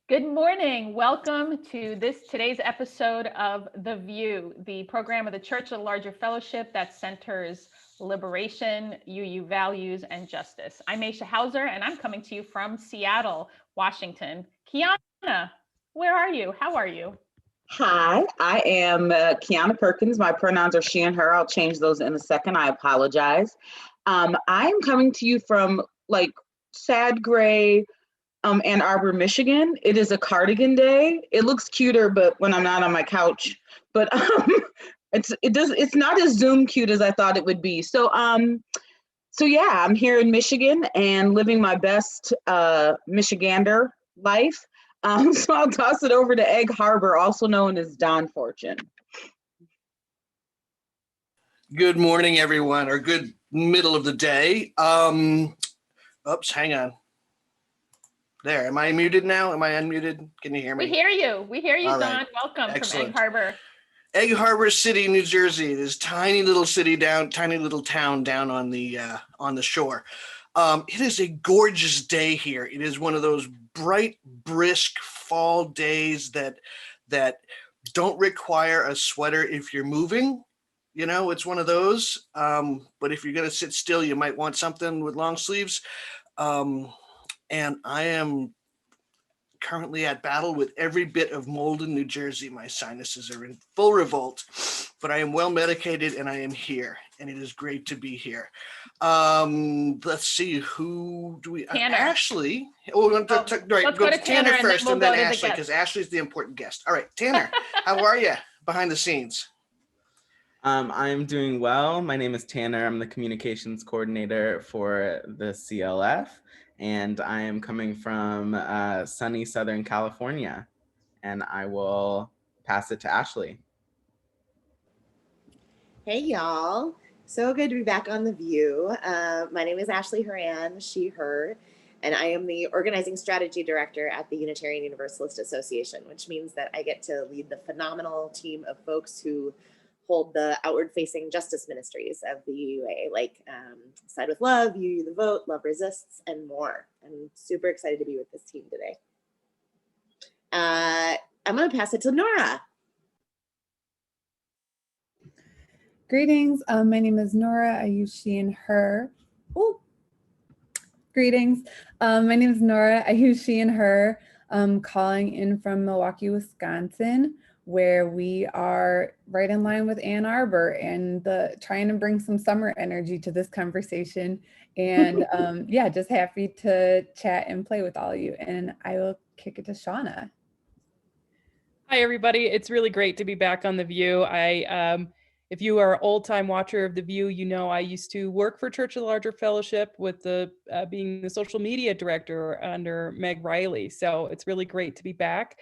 Good morning. Welcome to today's episode of The VUU, the program of the Church of the Larger Fellowship that centers liberation, UU values, and justice. I'm Aisha Hauser, and I'm coming to you from Seattle, Washington. Quiana, where are you? How are you? Hi, I am Quiana Perkins. My pronouns are she and her. I'll change those in a second. I apologize. I'm coming to you from sad gray Ann Arbor, Michigan. It is a cardigan day. It looks cuter, but when I'm not on my couch, but it's not as Zoom cute as I thought it would be. So yeah, I'm here in Michigan and living my best Michigander life. So I'll toss it over to Egg Harbor, also known as Don Fortune. Good morning, everyone, or good middle of the day. Oops, hang on. There, am I muted now? Am I unmuted? Can you hear me? We hear you. We hear you, All Don. right. Welcome Excellent. from Egg Harbor. Egg Harbor City, New Jersey. This tiny little town down on the shore. It is a gorgeous day here. It is one of those bright, brisk fall days that don't require a sweater if you're moving. You know, it's one of those. But if you're going to sit still, you might want something with long sleeves. And I am currently at battle with every bit of mold in New Jersey. My sinuses are in full revolt, but I am well medicated and I am here, and it is great to be here. Let's see, who do we? Tanner. Ashley. Oh, let's go to Tanner first, and then we'll Ashley, because Ashley's the important guest. All right, Tanner, how are you behind the scenes? I'm doing well. My name is Tanner. I'm the communications coordinator for the CLF, and I am coming from sunny Southern California, and I will pass it to Ashley. Hey, y'all. So good to be back on The VUU. My name is Ashley Horan, she, her, and I am the organizing strategy director at the Unitarian Universalist Association, which means that I get to lead the phenomenal team of folks who hold the outward-facing justice ministries of the UUA, like Side with Love, UU the Vote, Love Resists, and more. I'm super excited to be with this team today. I'm going to pass it to Nora. Greetings. My name is Nora. I use she and her. Oh, greetings. My name is Nora. I use she and her. Calling in from Milwaukee, Wisconsin, where we are right in line with Ann Arbor and trying to bring some summer energy to this conversation. And yeah, just happy to chat and play with all of you. And I will kick it to Shauna. Hi, everybody. It's really great to be back on The VUU. If you are an old-time watcher of The VUU, you know I used to work for Church of the Larger Fellowship with being the social media director under Meg Riley. So it's really great to be back.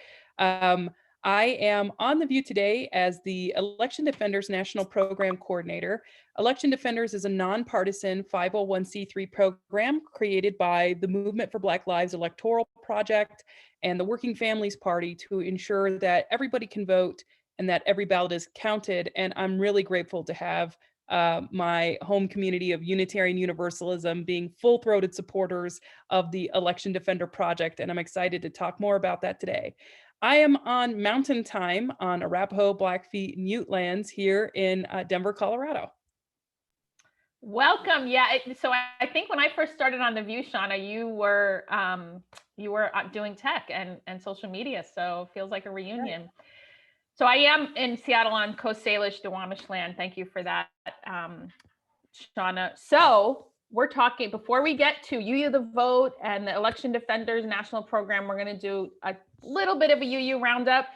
I am on The VUU today as the Election Defenders National Program Coordinator. Election Defenders is a nonpartisan 501c3 program created by the Movement for Black Lives Electoral Project and the Working Families Party to ensure that everybody can vote and that every ballot is counted. And I'm really grateful to have my home community of Unitarian Universalism being full-throated supporters of the Election Defender Project. And I'm excited to talk more about that today. I am on Mountain Time on Arapaho, Blackfeet, and Ute lands here in Denver, Colorado. Welcome. Yeah. So I think when I first started on The VUU, Shauna, you were doing tech and social media. So it feels like a reunion. Right. So I am in Seattle on Coast Salish, Duwamish land. Thank you for that, Shauna. So we're talking, before we get to UU the Vote and the Election Defenders National Program, we're going to do a little bit of a UU roundup.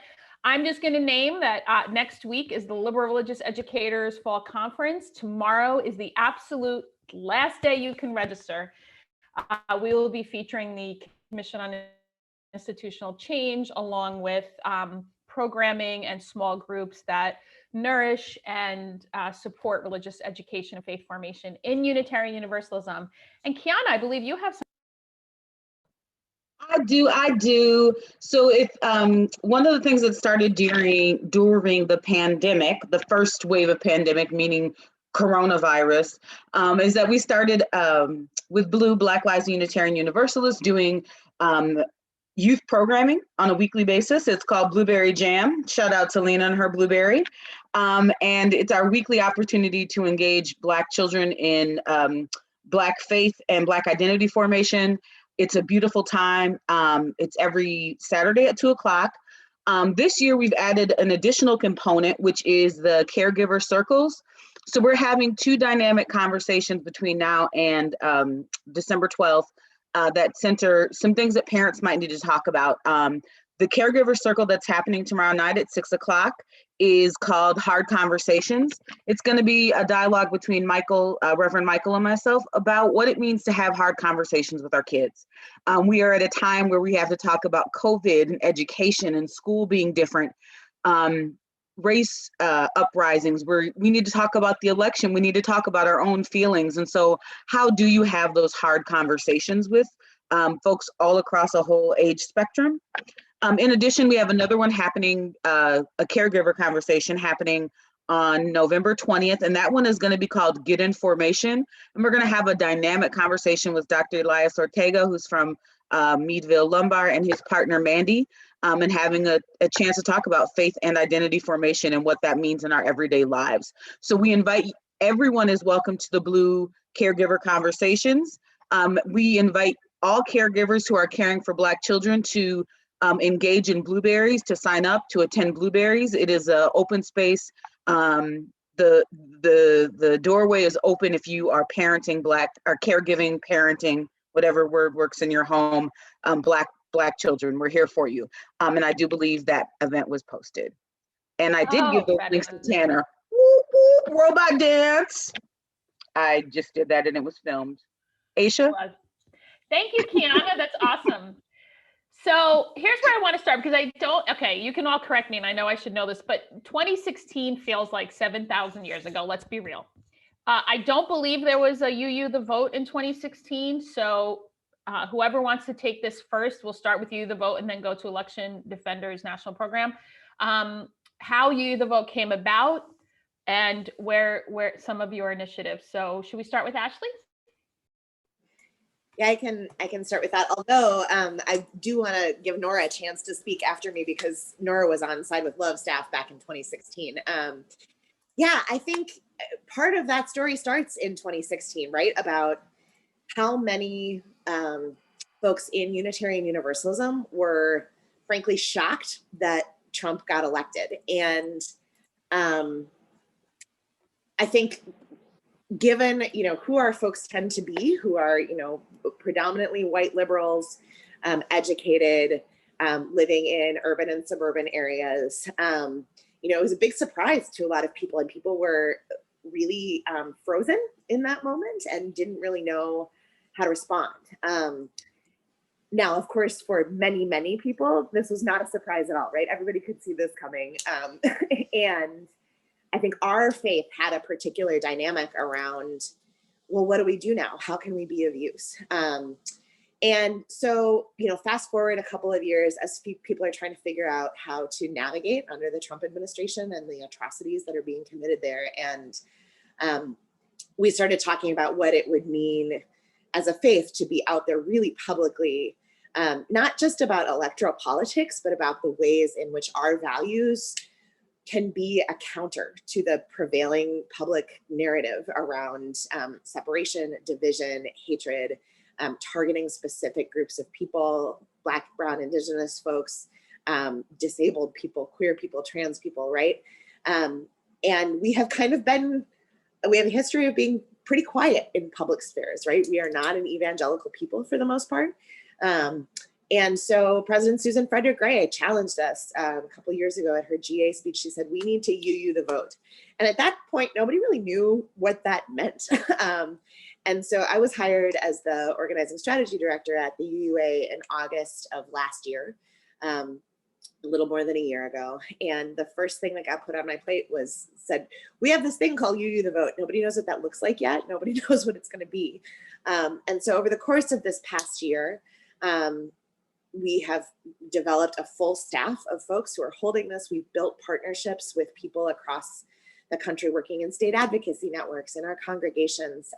I'm just going to name that next week is the Liberal Religious Educators Fall Conference. Tomorrow is the absolute last day you can register. We will be featuring the Commission on Institutional Change along with programming and small groups that nourish and support religious education and faith formation in Unitarian Universalism. And Quiana, I believe you have some. I do. So if one of the things that started during the pandemic, the first wave of pandemic, meaning coronavirus, is that we started with Blue Black Lives Unitarian Universalists doing youth programming on a weekly basis. It's called Blueberry Jam. Shout out to Lena and her blueberry. And it's our weekly opportunity to engage Black children in Black faith and Black identity formation. It's a beautiful time. It's every Saturday at 2 o'clock. This year, we've added an additional component, which is the caregiver circles. So we're having 2 dynamic conversations between now and December 12th that center some things that parents might need to talk about. The caregiver circle that's happening tomorrow night at 6 o'clock is called Hard Conversations. It's going to be a dialogue between Reverend Michael and myself about what it means to have hard conversations with our kids. We are at a time where we have to talk about COVID and education and school being different, race uprisings, where we need to talk about the election. We need to talk about our own feelings. And so how do you have those hard conversations with folks all across a whole age spectrum? In addition, we have another one happening, a caregiver conversation happening on November 20th, and that one is going to be called Get Information. And we're going to have a dynamic conversation with Dr. Elias Ortega, who's from Meadville Lumbar, and his partner Mandy, and having a chance to talk about faith and identity formation and what that means in our everyday lives. So we invite everyone is welcome to the Blue Caregiver Conversations. We invite all caregivers who are caring for Black children to engage in Blueberries, to sign up to attend Blueberries. It is an open space. The doorway is open if you are parenting Black or caregiving, parenting, whatever word works in your home, Black children. We're here for you. And I do believe that event was posted. And I did give those links to Tanner. Whoop, whoop, robot dance. I just did that and it was filmed. Aisha? Thank you, Quiana. That's awesome. So here's where I want to start, because okay, you can all correct me, and I know I should know this, but 2016 feels like 7,000 years ago. Let's be real. I don't believe there was a UU the vote in 2016. So whoever wants to take this first, we'll start with UU the vote and then go to Election Defenders National Program. How UU the vote came about and where some of your initiatives. So should we start with Ashley? Yeah, I can start with that. Although I do want to give Nora a chance to speak after me, because Nora was on Side with Love staff back in 2016. Yeah, I think part of that story starts in 2016, right? About how many folks in Unitarian Universalism were frankly shocked that Trump got elected. And I think given, who our folks tend to be, who are, predominantly white liberals, educated, living in urban and suburban areas, it was a big surprise to a lot of people, and people were really frozen in that moment and didn't really know how to respond. Now, of course, for many, many people, this was not a surprise at all, right? Everybody could see this coming. And I think our faith had a particular dynamic around, well, what do we do now? How can we be of use? And so, fast forward a couple of years as people are trying to figure out how to navigate under the Trump administration and the atrocities that are being committed there. And we started talking about what it would mean as a faith to be out there really publicly, not just about electoral politics, but about the ways in which our values can be a counter to the prevailing public narrative around separation, division, hatred, targeting specific groups of people, Black, Brown, Indigenous folks, disabled people, queer people, trans people, right? And we have we have a history of being pretty quiet in public spheres, right? We are not an evangelical people for the most part. And so President Susan Frederick Gray challenged us a couple of years ago at her GA speech. She said, we need to UU the vote. And at that point, nobody really knew what that meant. And so I was hired as the organizing strategy director at the UUA in August of last year, a little more than a year ago. And the first thing that got put on my plate said, we have this thing called UU the vote. Nobody knows what that looks like yet. Nobody knows what it's going to be. And so over the course of this past year, we have developed a full staff of folks who are holding this. We've built partnerships with people across the country working in state advocacy networks, in our congregations.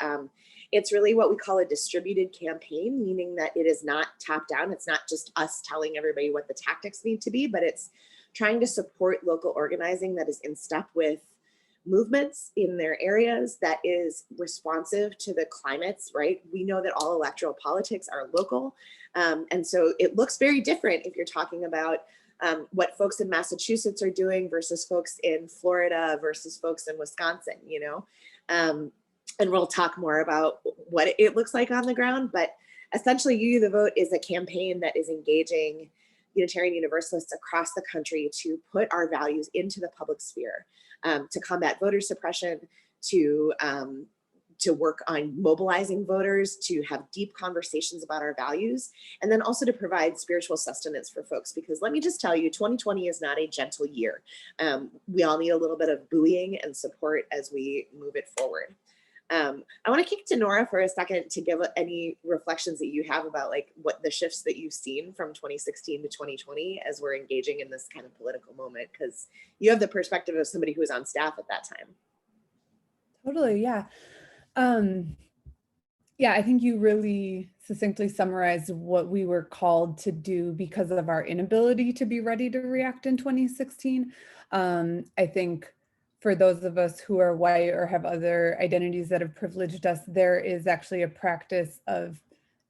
It's really what we call a distributed campaign, meaning that it is not top down. It's not just us telling everybody what the tactics need to be, but it's trying to support local organizing that is in step with movements in their areas, that is responsive to the climates, right? We know that all electoral politics are local. And so it looks very different if you're talking about what folks in Massachusetts are doing versus folks in Florida versus folks in Wisconsin, you know? And we'll talk more about what it looks like on the ground, but essentially UU the Vote is a campaign that is engaging Unitarian Universalists across the country to put our values into the public sphere, to combat voter suppression, to work on mobilizing voters, to have deep conversations about our values, and then also to provide spiritual sustenance for folks. Because let me just tell you, 2020 is not a gentle year. We all need a little bit of buoying and support as we move it forward. I want to kick to Nora for a second to give any reflections that you have about like what the shifts that you've seen from 2016 to 2020 as we're engaging in this kind of political moment, because you have the perspective of somebody who was on staff at that time. Totally, yeah. Yeah, I think you really succinctly summarized what we were called to do because of our inability to be ready to react in 2016. I think for those of us who are white or have other identities that have privileged us, there is actually a practice of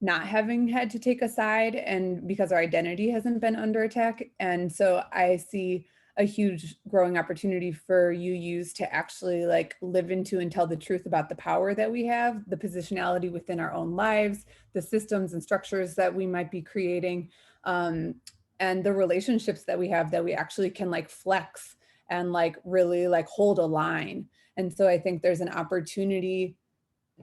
not having had to take a side, and because our identity hasn't been under attack. And so I see a huge growing opportunity for UUs to actually like live into and tell the truth about the power that we have, the positionality within our own lives, the systems and structures that we might be creating, and the relationships that we have that we actually can like flex and like really like hold a line. And so I think there's an opportunity.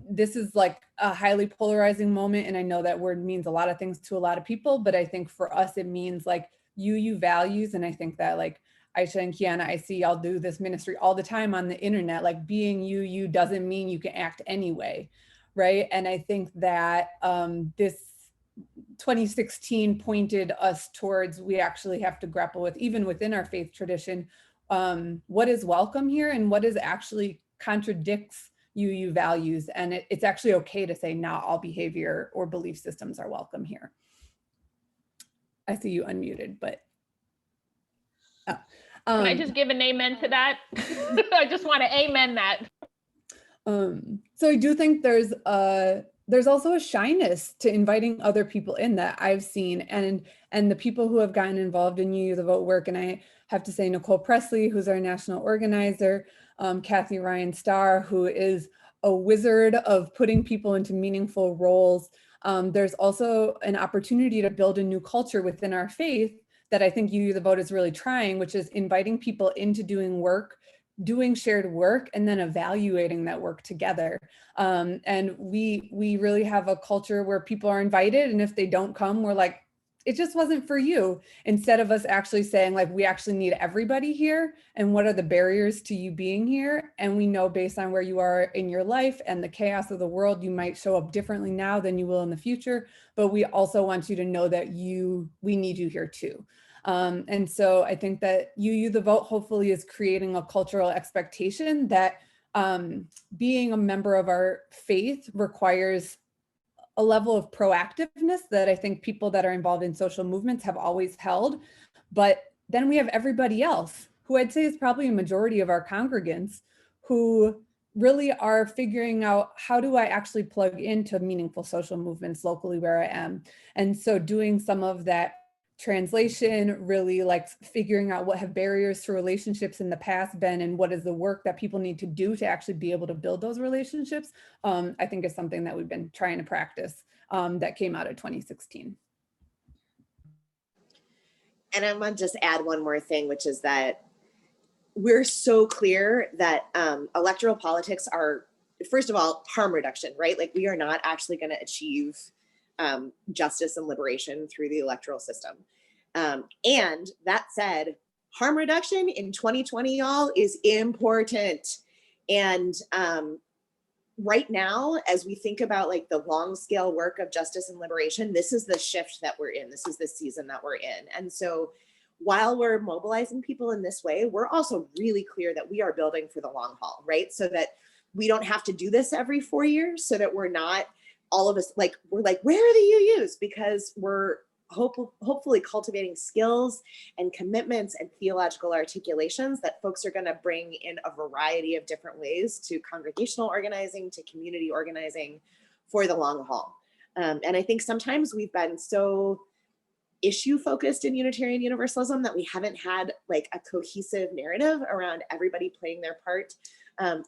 This is like a highly polarizing moment. And I know that word means a lot of things to a lot of people, but I think for us, it means like UU values. And I think that like Aisha and Quiana, I see y'all do this ministry all the time on the internet, like being UU doesn't mean you can act anyway, right? And I think that this 2016 pointed us towards, we actually have to grapple with, even within our faith tradition, what is welcome here and what is actually contradicts UU values. And it's actually okay to say not all behavior or belief systems are welcome here. I see you unmuted, but. Can I just give an amen to that? I just want to amen that. So I do think there's also a shyness to inviting other people in that I've seen, and the people who have gotten involved in UU the Vote work, and I have to say Nicole Presley, who's our national organizer, Kathy Ryan Starr, who is a wizard of putting people into meaningful roles. There's also an opportunity to build a new culture within our faith that I think UU the Vote is really trying, which is inviting people into doing work, doing shared work, and then evaluating that work together. And we really have a culture where people are invited, and if they don't come, we're like, it just wasn't for you. Instead of us actually saying like, we actually need everybody here, and what are the barriers to you being here? And we know based on where you are in your life and the chaos of the world, you might show up differently now than you will in the future, but we also want you to know that we need you here too. And so I think that UU the Vote hopefully is creating a cultural expectation that being a member of our faith requires a level of proactiveness that I think people that are involved in social movements have always held. But then we have everybody else, who I'd say is probably a majority of our congregants, who really are figuring out, how do I actually plug into meaningful social movements locally where I am? And so doing some of that translation, really like figuring out what have barriers to relationships in the past been, and what is the work that people need to do to actually be able to build those relationships, I think is something that we've been trying to practice that came out of 2016. And I'm gonna just add one more thing, which is that we're so clear that electoral politics are, first of all, harm reduction, right? Like we are not actually gonna achieve justice and liberation through the electoral system. And that said, harm reduction in 2020, y'all, is important. And right now, as we think about like the long scale work of justice and liberation, this is the shift that we're in. This is the season that we're in. And so while we're mobilizing people in this way, we're also really clear that we are building for the long haul, right? So that we don't have to do this every 4 years, so that we're not all of us like, we're like, where are the UUs? Because we're hopefully cultivating skills and commitments and theological articulations that folks are going to bring in a variety of different ways to congregational organizing, to community organizing for the long haul. And I think sometimes we've been so issue focused in Unitarian Universalism that we haven't had like a cohesive narrative around everybody playing their part.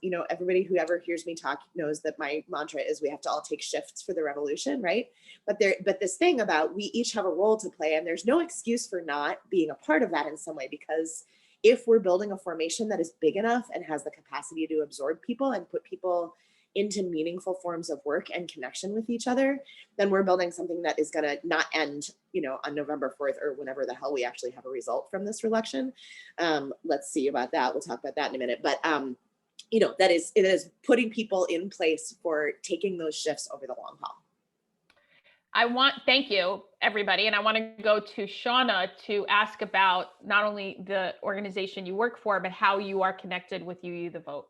You know, everybody who ever hears me talk knows that my mantra is we have to all take shifts for the revolution, right? But this thing about we each have a role to play, and there's no excuse for not being a part of that in some way, because if we're building a formation that is big enough and has the capacity to absorb people and put people into meaningful forms of work and connection with each other, then we're building something that is going to not end, you know, on November 4th or whenever the hell we actually have a result from this election. Let's see about that. We'll talk about that in a minute. But you know, it is putting people in place for taking those shifts over the long haul. Thank you, everybody. And I want to go to Shauna to ask about not only the organization you work for, but how you are connected with UU The Vote.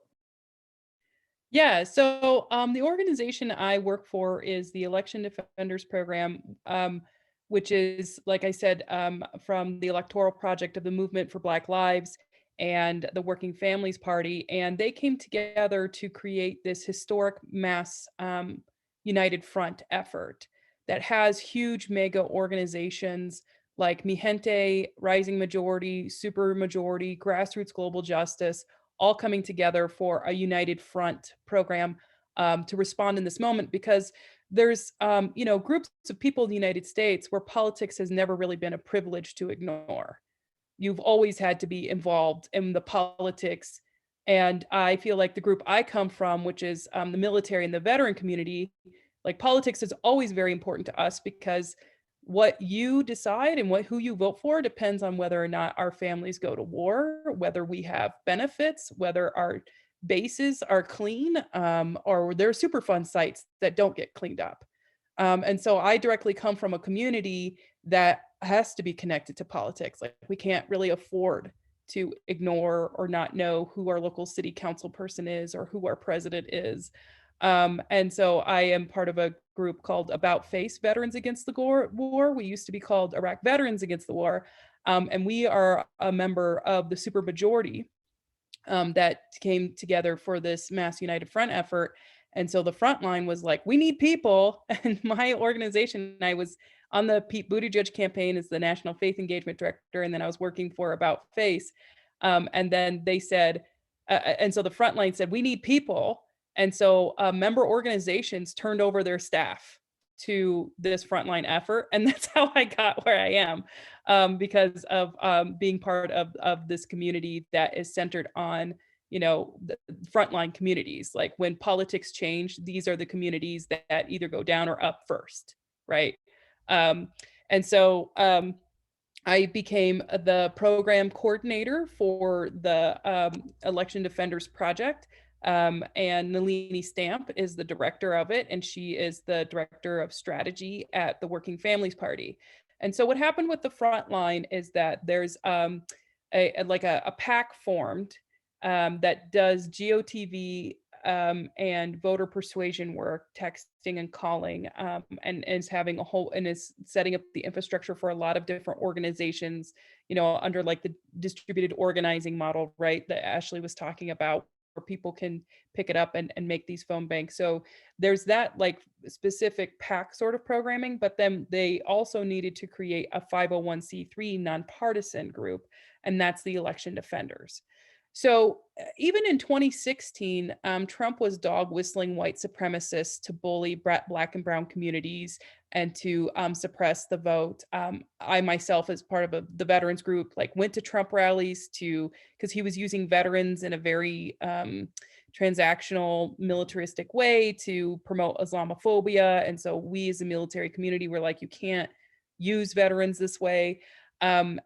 Yeah, so the organization I work for is the Election Defenders Program, which is, like I said, from the electoral project of the Movement for Black Lives and the Working Families Party. And they came together to create this historic mass united front effort that has huge mega organizations like Mi Gente, Rising Majority, Super Majority, Grassroots Global Justice, all coming together for a united front program to respond in this moment, because there's you know, groups of people in the United States where politics has never really been a privilege to ignore. You've always had to be involved in the politics. And I feel like the group I come from, which is the military and the veteran community, like politics is always very important to us, because what you decide and who you vote for depends on whether or not our families go to war, whether we have benefits, whether our bases are clean, or there are Superfund sites that don't get cleaned up. And so I directly come from a community that has to be connected to politics. Like, we can't really afford to ignore or not know who our local city council person is or who our president is. And so I am part of a group called About Face Veterans Against the War. We used to be called Iraq Veterans Against the War. And we are a member of the Supermajority that came together for this Mass United Front effort. And so the front line was like, we need people. And my organization, I was on the Pete Buttigieg campaign as the National Faith Engagement Director. And then I was working for About Face. And then they said, and so the front line said, we need people. And so member organizations turned over their staff to this frontline effort. And that's how I got where I am, because of being part of this community that is centered on, you know, the frontline communities. Like, when politics change, these are the communities that either go down or up first, right? And so I became the program coordinator for the Election Defenders Project. And Nalini Stamp is the director of it, and she is the director of strategy at the Working Families Party. And so what happened with the front line is that there's a PAC formed that does GOTV and voter persuasion work, texting and calling, and is having a whole, and is setting up the infrastructure for a lot of different organizations, you know, under like the distributed organizing model, right, that Ashley was talking about, where people can pick it up and make these phone banks. So there's that like specific PAC sort of programming, but then they also needed to create a 501c3 nonpartisan group, and that's the Election Defenders. So even in 2016, Trump was dog whistling white supremacists to bully Black and brown communities and to suppress the vote. I myself, as part of the veterans group, like went to Trump rallies because he was using veterans in a very transactional, militaristic way to promote Islamophobia. And so we as a military community were like, you can't use veterans this way. And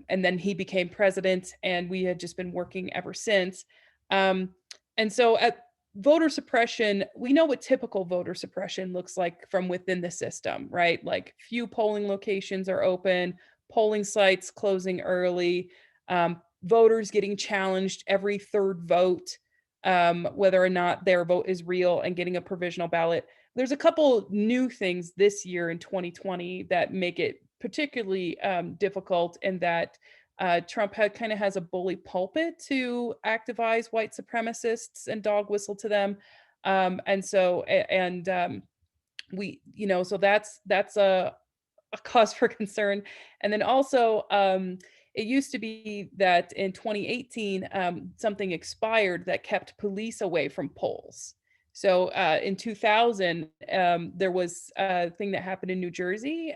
then he became president, and we had just been working ever since. And so at voter suppression, we know what typical voter suppression looks like from within the system, right? Like, few polling locations are open, polling sites closing early, voters getting challenged every third vote, whether or not their vote is real, and getting a provisional ballot. There's a couple new things this year in 2020 that make it particularly difficult, in that Trump kind of has a bully pulpit to activize white supremacists and dog whistle to them. So that's a cause for concern. And then also, it used to be that in 2018, something expired that kept police away from polls. So in 2000, there was a thing that happened in New Jersey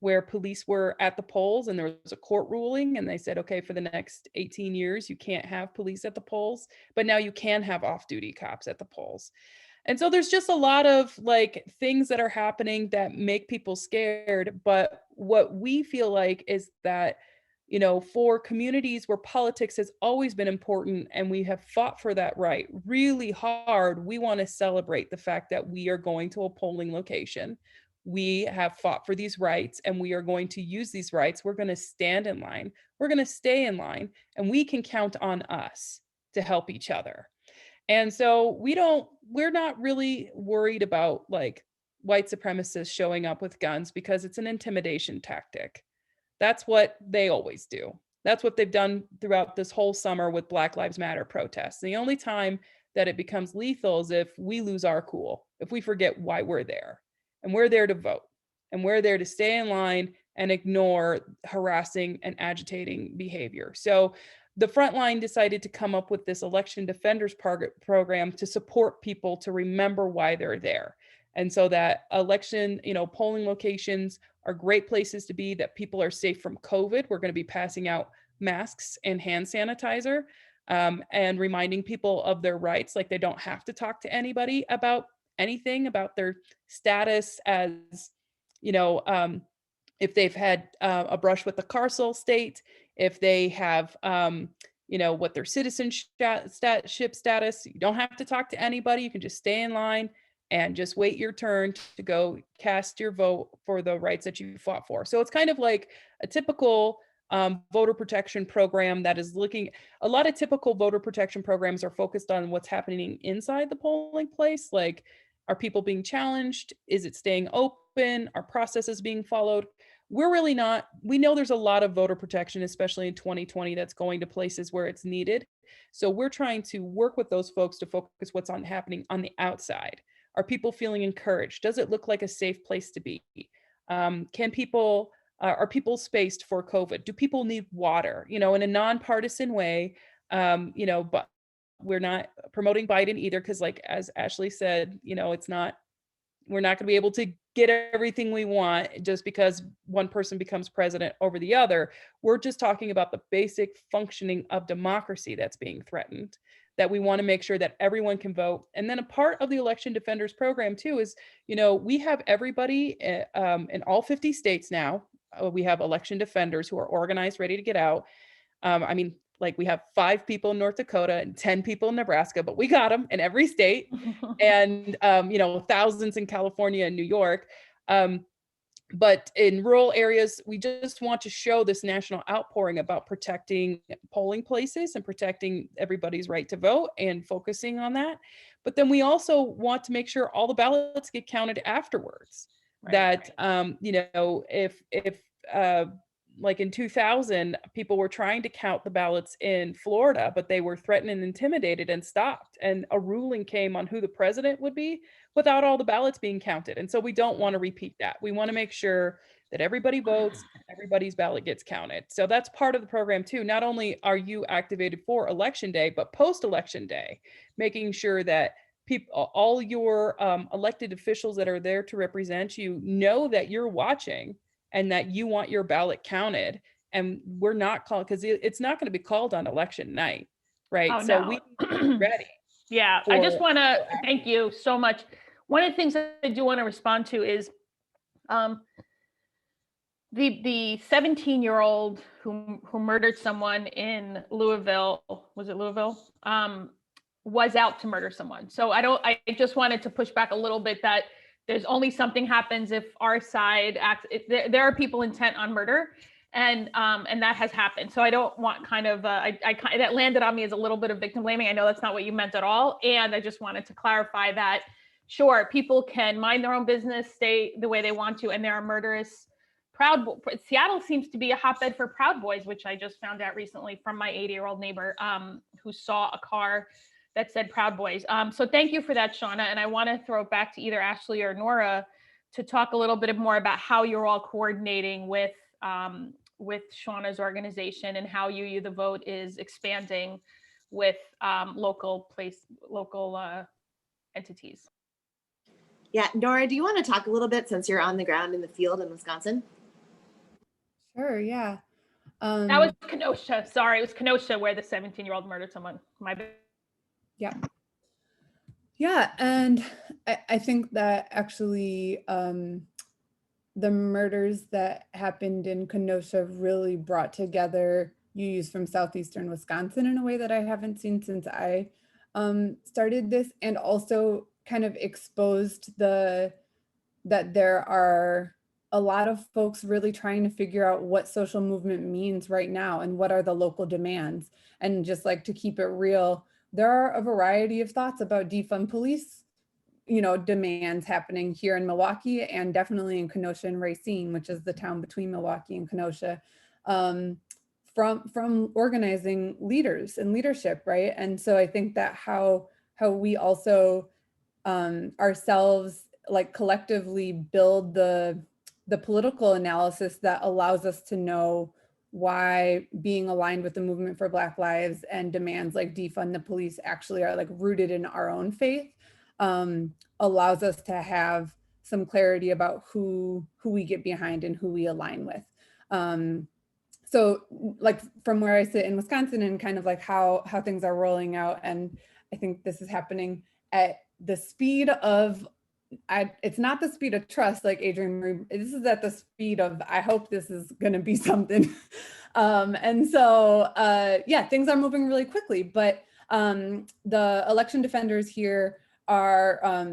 where police were at the polls, and there was a court ruling, and they said, okay, for the next 18 years, you can't have police at the polls, but now you can have off-duty cops at the polls. And so there's just a lot of like things that are happening that make people scared. But what we feel like is that, you know, for communities where politics has always been important and we have fought for that right really hard, we want to celebrate the fact that we are going to a polling location. We have fought for these rights, and we are going to use these rights. We're going to stand in line. We're going to stay in line, and we can count on us to help each other. And so we're not really worried about like white supremacists showing up with guns, because it's an intimidation tactic. That's what they always do. That's what they've done throughout this whole summer with Black Lives Matter protests. The only time that it becomes lethal is if we lose our cool, if we forget why we're there. And we're there to vote. And we're there to stay in line and ignore harassing and agitating behavior. So the Frontline decided to come up with this election defenders program to support people to remember why they're there. And so that election, polling locations are great places to be, that people are safe from COVID. We're going to be passing out masks and hand sanitizer, and reminding people of their rights, like they don't have to talk to anybody about anything about their status as, if they've had a brush with the carceral state, if they have, what their citizenship status. You don't have to talk to anybody. You can just stay in line and just wait your turn to go cast your vote for the rights that you fought for. So it's kind of like a typical voter protection program that is looking, a lot of typical voter protection programs are focused on what's happening inside the polling place. Like, are people being challenged? Is it staying open? Are processes being followed? We're really not. We know there's a lot of voter protection, especially in 2020, that's going to places where it's needed. So we're trying to work with those folks to focus what's happening on the outside. Are people feeling encouraged? Does it look like a safe place to be? Are people spaced for COVID? Do people need water? In a nonpartisan way, but we're not promoting Biden either, because like, as Ashley said, we're not going to be able to get everything we want just because one person becomes president over the other. We're just talking about the basic functioning of democracy that's being threatened, that we want to make sure that everyone can vote. And then a part of the Election Defenders program too is, we have everybody in all 50 states now. We have election defenders who are organized, ready to get out. We have 5 people in North Dakota and 10 people in Nebraska, but we got them in every state, and thousands in California and New York. But in rural areas, we just want to show this national outpouring about protecting polling places and protecting everybody's right to vote and focusing on that. But then we also want to make sure all the ballots get counted afterwards. Right. If like in 2000, people were trying to count the ballots in Florida, but they were threatened and intimidated and stopped. And a ruling came on who the president would be without all the ballots being counted. And so we don't want to repeat that. We want to make sure that everybody votes, everybody's ballot gets counted. So that's part of the program too. Not only are you activated for election day, but post-election day, making sure that people, all your elected officials that are there to represent you, know that you're watching and that you want your ballot counted. And we're not calling, because it's not going to be called on election night, right? Oh, so no. we need to be ready. Yeah, I just want to thank you so much. One of the things that I do want to respond to is the 17-year-old who murdered someone in Louisville, was it Louisville? Was out to murder someone. So I just wanted to push back a little bit that there's only something happens if our side acts. There are people intent on murder, and that has happened. So I don't want kind of that landed on me as a little bit of victim blaming. I know that's not what you meant at all, and I just wanted to clarify that. Sure, people can mind their own business, stay the way they want to, and there are murderous Seattle seems to be a hotbed for Proud Boys, which I just found out recently from my 80-year-old neighbor who saw a car that said Proud Boys. So thank you for that, Shauna. And I want to throw it back to either Ashley or Nora to talk a little bit more about how you're all coordinating with Shauna's organization and how UU the Vote is expanding with local entities. Yeah, Nora, do you want to talk a little bit since you're on the ground in the field in Wisconsin? Sure, yeah. That was Kenosha. Sorry, it was Kenosha where the 17-year-old murdered someone. My bad. Yeah. Yeah, and I think that actually the murders that happened in Kenosha really brought together UUs from southeastern Wisconsin in a way that I haven't seen since I started this, and also kind of exposed that there are a lot of folks really trying to figure out what social movement means right now and what are the local demands. And just like to keep it real, there are a variety of thoughts about defund police, demands happening here in Milwaukee and definitely in Kenosha and Racine, which is the town between Milwaukee and Kenosha, from organizing leaders and leadership, right? And so I think that how we also ourselves like collectively build the political analysis that allows us to know why being aligned with the movement for Black lives and demands like defund the police actually are like rooted in our own faith, allows us to have some clarity about who we get behind and who we align with. So like from where I sit in Wisconsin and kind of like how things are rolling out, and I think this is happening at the speed of, it's not the speed of trust, like Adrienne Marie, this is at the speed of, I hope this is gonna be something. And so, yeah, things are moving really quickly, but the election defenders here are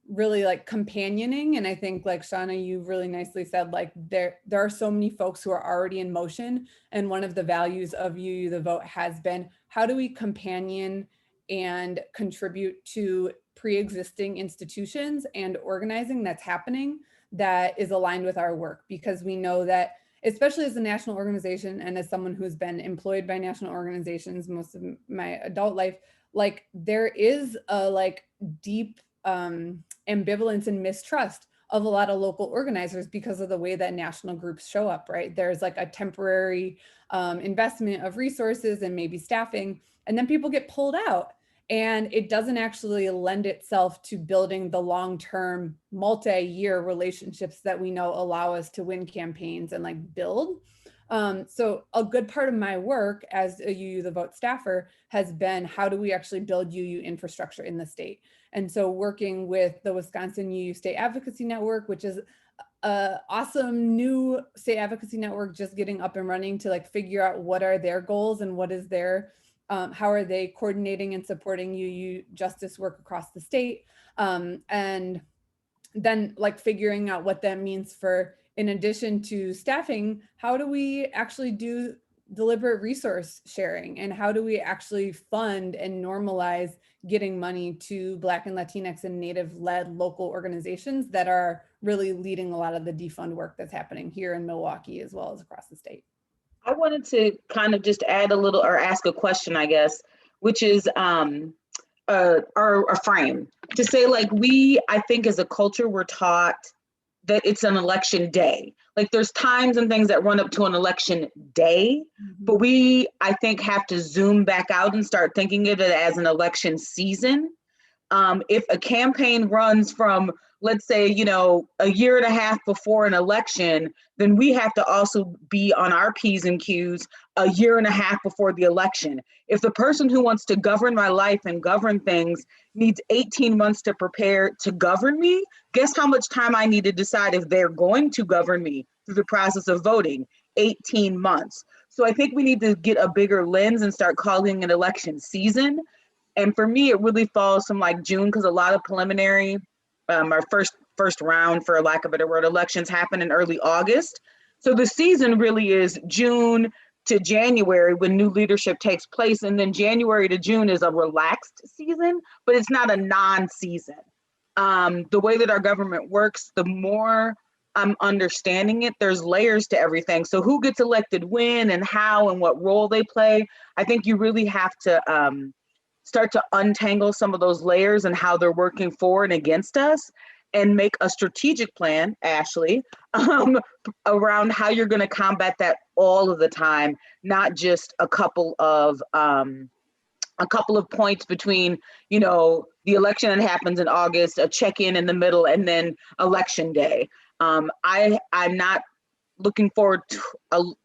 really like companioning. And I think like Shauna, you really nicely said, like there are so many folks who are already in motion. And one of the values of UU the Vote has been, how do we companion and contribute to pre-existing institutions and organizing that's happening that is aligned with our work? Because we know that, especially as a national organization and as someone who's been employed by national organizations most of my adult life, like there is a like deep ambivalence and mistrust of a lot of local organizers because of the way that national groups show up, right? There's like a temporary investment of resources and maybe staffing, and then people get pulled out. And it doesn't actually lend itself to building the long-term multi-year relationships that we know allow us to win campaigns and like build. So a good part of my work as a UU the Vote staffer has been, how do we actually build UU infrastructure in the state? And so working with the Wisconsin UU State Advocacy Network, which is an awesome new state advocacy network just getting up and running to like figure out what are their goals and what is their how are they coordinating and supporting UU justice work across the state? And then like figuring out what that means for, in addition to staffing, how do we actually do deliberate resource sharing? And how do we actually fund and normalize getting money to Black and Latinx and Native-led local organizations that are really leading a lot of the defund work that's happening here in Milwaukee as well as across the state? I wanted to kind of just add a little or ask a question, I guess, which is our frame to say, like, I think as a culture, we're taught that it's an election day. Like there's times and things that run up to an election day, but we, I think, have to zoom back out and start thinking of it as an election season. If a campaign runs from, let's say, a year and a half before an election, then we have to also be on our P's and Q's a year and a half before the election. If the person who wants to govern my life and govern things needs 18 months to prepare to govern me, guess how much time I need to decide if they're going to govern me through the process of voting? 18 months. So I think we need to get a bigger lens and start calling it election season. And for me, it really falls from like June, because a lot of preliminary, our first first round, for lack of a better word, elections happen in early August. So the season really is June to January when new leadership takes place. And then January to June is a relaxed season, but it's not a non-season. The way that our government works, the more I'm understanding it, there's layers to everything. So who gets elected when and how and what role they play, I think you really have to start to untangle some of those layers and how they're working for and against us, and make a strategic plan, Ashley, around how you're going to combat that all of the time, not just a couple of points between, you know, the election that happens in August, a check-in in the middle, and then election day. I'm not looking forward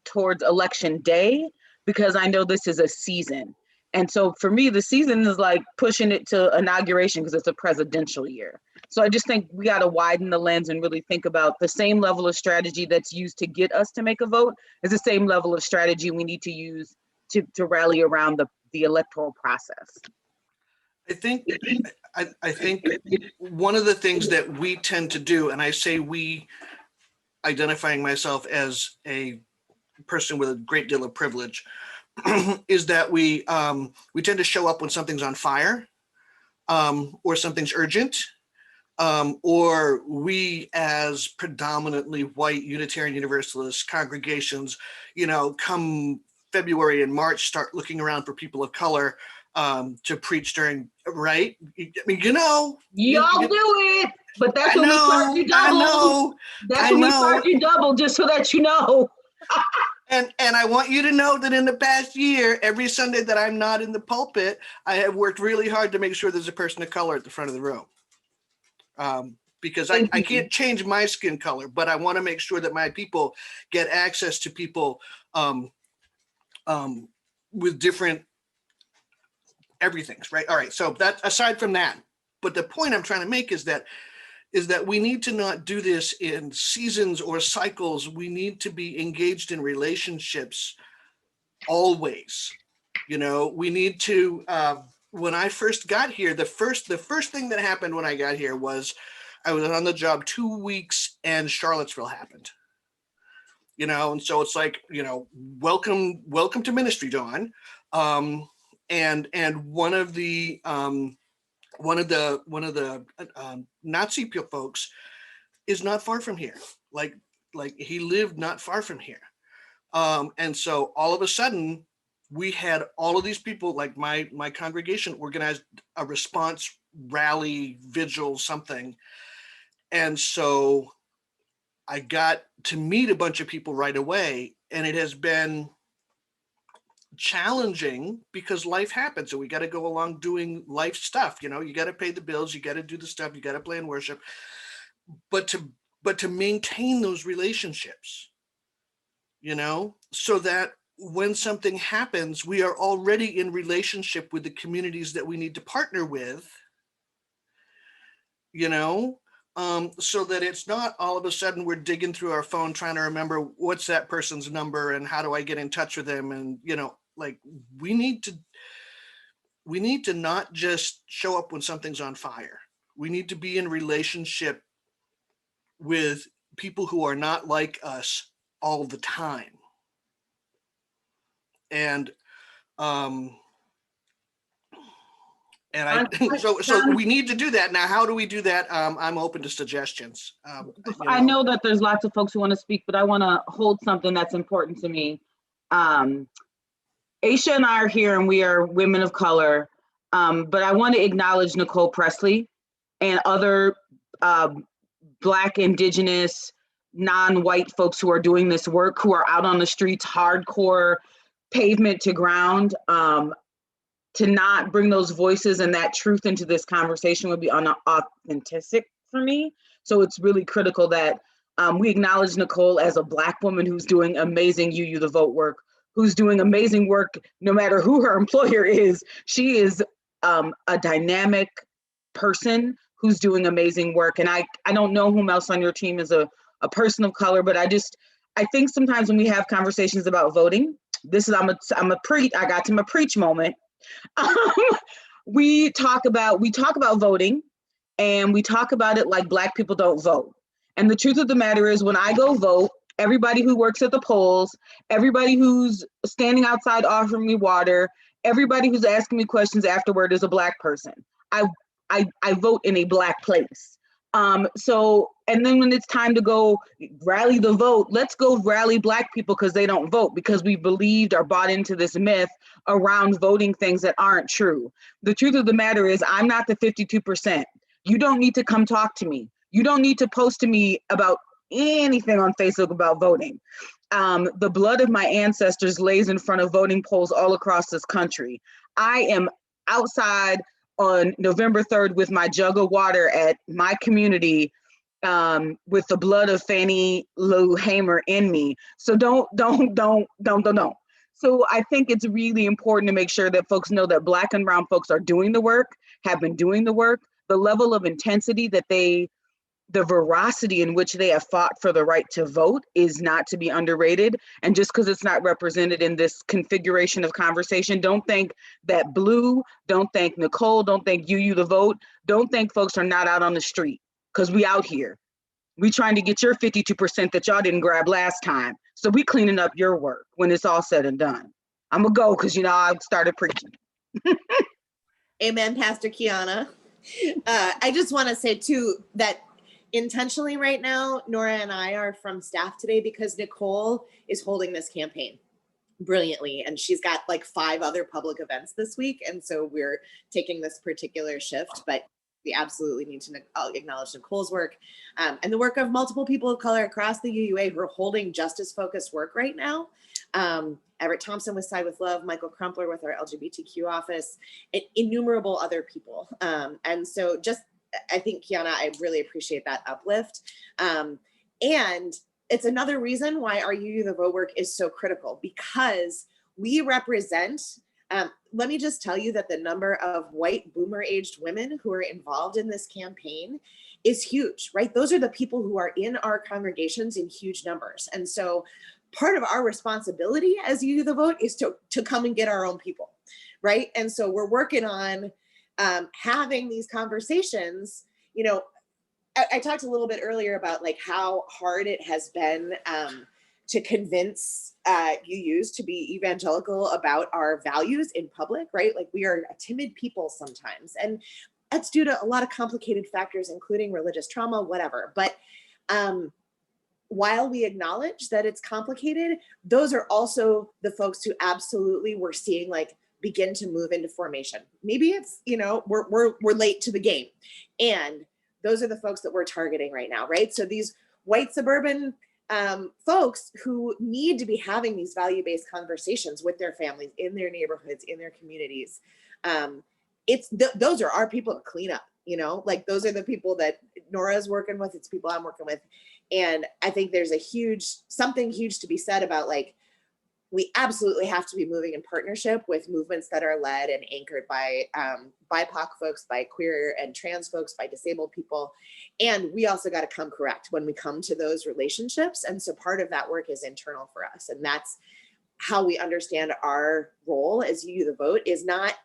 towards election day, because I know this is a season. And so for me, the season is like pushing it to inauguration because it's a presidential year. So I just think we got to widen the lens and really think about the same level of strategy that's used to get us to make a vote is the same level of strategy we need to use to rally around the electoral process. I think one of the things that we tend to do, and I say we, identifying myself as a person with a great deal of privilege, is that we tend to show up when something's on fire, or something's urgent, or we as predominantly white Unitarian Universalist congregations, you know, come February and March, start looking around for people of color to preach during, right? I mean, you know. Y'all do it, but that's when we charge you double. I know. That's when we charge you double, just so that you know. And I want you to know that in the past year, every Sunday that I'm not in the pulpit, I have worked really hard to make sure there's a person of color at the front of the room. Because I can't change my skin color, but I want to make sure that my people get access to people with different everythings, right? All right, so that aside from that, but the point I'm trying to make is that we need to not do this in seasons or cycles. We need to be engaged in relationships always. You know, we need to, when I first got here, the first thing that happened when I got here was I was on the job 2 weeks and Charlottesville happened. You know, and so it's like, you know, welcome to ministry, Dawn. And one of the Nazi folks is not far from here. Like he lived not far from here. And so all of a sudden we had all of these people, like my congregation organized a response rally, vigil, something. And so I got to meet a bunch of people right away, and it has been challenging because life happens, and we got to go along doing life stuff. You know, you got to pay the bills, you got to do the stuff, you got to play in worship, but to maintain those relationships, you know, so that when something happens, we are already in relationship with the communities that we need to partner with, you know, so that it's not all of a sudden we're digging through our phone trying to remember what's that person's number and how do I get in touch with them. And, you know, like we need to not just show up when something's on fire. We need to be in relationship with people who are not like us all the time. And so we need to do that. Now, how do we do that? I'm open to suggestions. I know that there's lots of folks who want to speak, but I want to hold something that's important to me. Aisha and I are here and we are women of color, but I want to acknowledge Nicole Presley and other Black, Indigenous, non-white folks who are doing this work, who are out on the streets, hardcore, pavement to ground. To not bring those voices and that truth into this conversation would be unauthentic for me. So it's really critical that we acknowledge Nicole as a Black woman who's doing amazing VUU the Vote work, who's doing amazing work no matter who her employer is. She is a dynamic person who's doing amazing work. And I don't know whom else on your team is a person of color, but I think sometimes when we have conversations about voting, I got to my preach moment. We talk about voting and we talk about it like Black people don't vote. And the truth of the matter is, when I go vote, everybody who works at the polls, everybody who's standing outside offering me water, everybody who's asking me questions afterward is a Black person. I vote in a Black place. So, and then when it's time to go rally the vote, let's go rally Black people because they don't vote, because we believed or bought into this myth around voting things that aren't true. The truth of the matter is, I'm not the 52%. You don't need to come talk to me. You don't need to post to me about anything on Facebook about voting. The blood of my ancestors lays in front of voting polls all across this country. I am outside on November 3rd with my jug of water at my community, with the blood of Fannie Lou Hamer in me. So don't. So I think it's really important to make sure that folks know that Black and brown folks are doing the work, have been doing the work. The level of intensity that the veracity in which they have fought for the right to vote is not to be underrated. And just because it's not represented in this configuration of conversation, don't think that Blue, don't think Nicole, don't think you the vote, don't think folks are not out on the street, because we out here. We trying to get your 52% that y'all didn't grab last time. So we cleaning up your work when it's all said and done. I'm gonna go because I started preaching. Amen, Pastor Quiana. I just want to say too that intentionally right now, Nora and I are from staff today because Nicole is holding this campaign brilliantly, and she's got like 5 other public events this week, and so we're taking this particular shift, but we absolutely need to acknowledge Nicole's work, and the work of multiple people of color across the UUA who are holding justice-focused work right now. Everett Thompson with Side with Love, Michael Crumpler with our LGBTQ office, and innumerable other people. And so just, I think, Quiana, I really appreciate that uplift. And it's another reason why our UU the Vote work is so critical, because we represent, let me just tell you that the number of white boomer-aged women who are involved in this campaign is huge, right? Those are the people who are in our congregations in huge numbers. And so part of our responsibility as UU the Vote is to come and get our own people, right? And so we're working on having these conversations. I talked a little bit earlier about like how hard it has been to convince UUs to be evangelical about our values in public, right? Like we are a timid people sometimes, and that's due to a lot of complicated factors, including religious trauma, whatever. But while we acknowledge that it's complicated, those are also the folks who absolutely we're seeing like begin to move into formation. Maybe it's, we're late to the game, and those are the folks that we're targeting right now, right? So these white suburban folks who need to be having these value-based conversations with their families, in their neighborhoods, in their communities. Those are our people to clean up, like those are the people that Nora's working with, it's people I'm working with. And I think there's something huge to be said about like, we absolutely have to be moving in partnership with movements that are led and anchored by BIPOC folks, by queer and trans folks, by disabled people. And we also got to come correct when we come to those relationships. And so part of that work is internal for us. And that's how we understand our role as UU the Vote is not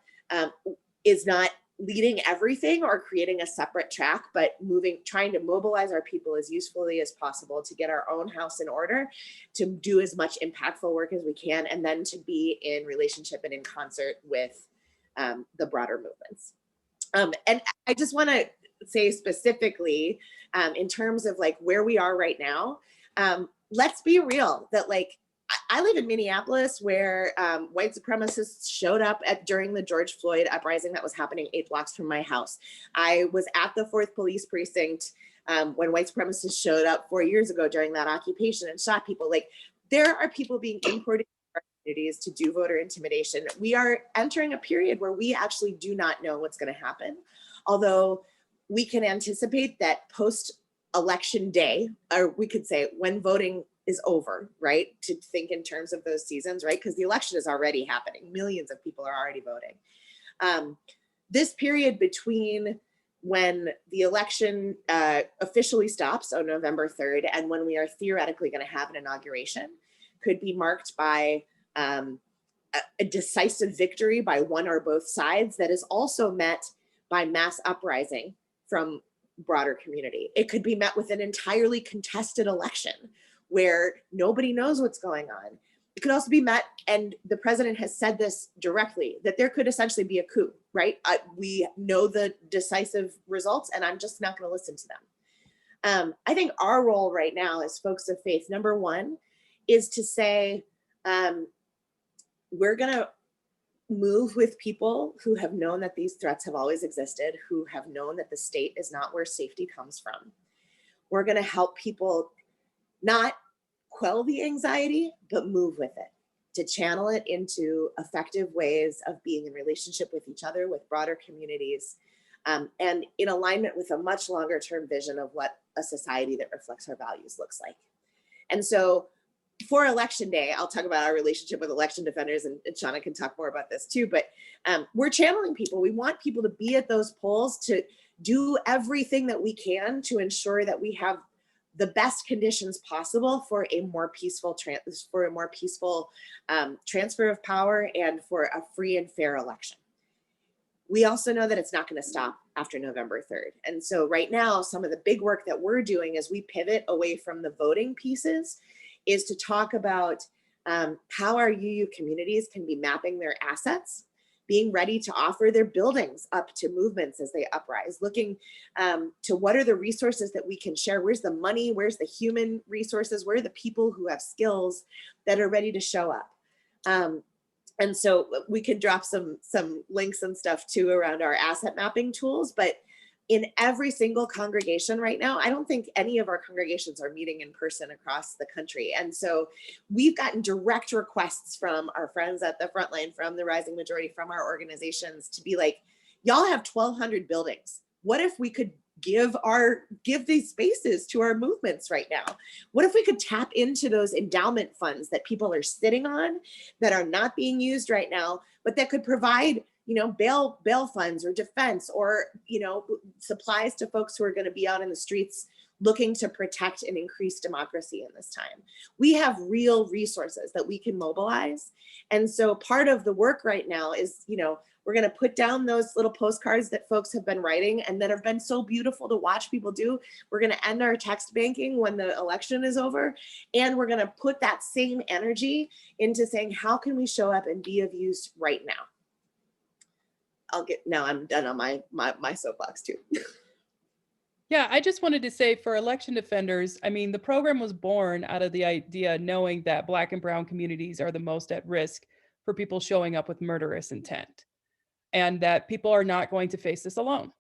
leading everything or creating a separate track, but trying to mobilize our people as usefully as possible to get our own house in order, to do as much impactful work as we can, and then to be in relationship and in concert with the broader movements. And I just want to say specifically, in terms of like where we are right now, let's be real that like, I live in Minneapolis, where white supremacists showed up during the George Floyd uprising that was happening 8 blocks from my house. I was at the 4th Police Precinct when white supremacists showed up 4 years ago during that occupation and shot people. Like, there are people being imported into our communities to do voter intimidation. We are entering a period where we actually do not know what's going to happen, although we can anticipate that post-election day, or we could say when voting is over, right? To think in terms of those seasons, right? Because the election is already happening. Millions of people are already voting. This period between when the election officially stops on November 3rd and when we are theoretically going to have an inauguration could be marked by a decisive victory by one or both sides that is also met by mass uprising from broader community. It could be met with an entirely contested election where nobody knows what's going on. It could also be met, and the president has said this directly, that there could essentially be a coup, right? We know the decisive results, and I'm just not going to listen to them. I think our role right now as folks of faith, number one, is to say, we're going to move with people who have known that these threats have always existed, who have known that the state is not where safety comes from. We're going to help people not quell the anxiety, but move with it, to channel it into effective ways of being in relationship with each other, with broader communities, and in alignment with a much longer term vision of what a society that reflects our values looks like. And so for election day, I'll talk about our relationship with election defenders, and Shauna can talk more about this too, but we're channeling people. We want people to be at those polls, to do everything that we can to ensure that we have the best conditions possible for a more peaceful transfer of power and for a free and fair election. We also know that it's not going to stop after November 3rd. And so right now, some of the big work that we're doing as we pivot away from the voting pieces is to talk about how our UU communities can be mapping their assets, being ready to offer their buildings up to movements as they uprise, looking to what are the resources that we can share, where's the money, where's the human resources, where are the people who have skills that are ready to show up. And so we could drop some links and stuff too around our asset mapping tools, but in every single congregation right now, I don't think any of our congregations are meeting in person across the country. And so we've gotten direct requests from our friends at the Frontline, from the Rising Majority, from our organizations to be like, y'all have 1,200 buildings. What if we could give these spaces to our movements right now? What if we could tap into those endowment funds that people are sitting on that are not being used right now, but that could provide, you know, bail funds or defense or, you know, supplies to folks who are going to be out in the streets looking to protect and increase democracy in this time. We have real resources that we can mobilize. And so part of the work right now is, you know, we're going to put down those little postcards that folks have been writing and that have been so beautiful to watch people do. We're going to end our text banking when the election is over. And we're going to put that same energy into saying, how can we show up and be of use right now? Now I'm done on my soapbox too. Yeah, I just wanted to say for election defenders, I mean, the program was born out of the idea knowing that Black and Brown communities are the most at risk for people showing up with murderous intent, and that people are not going to face this alone.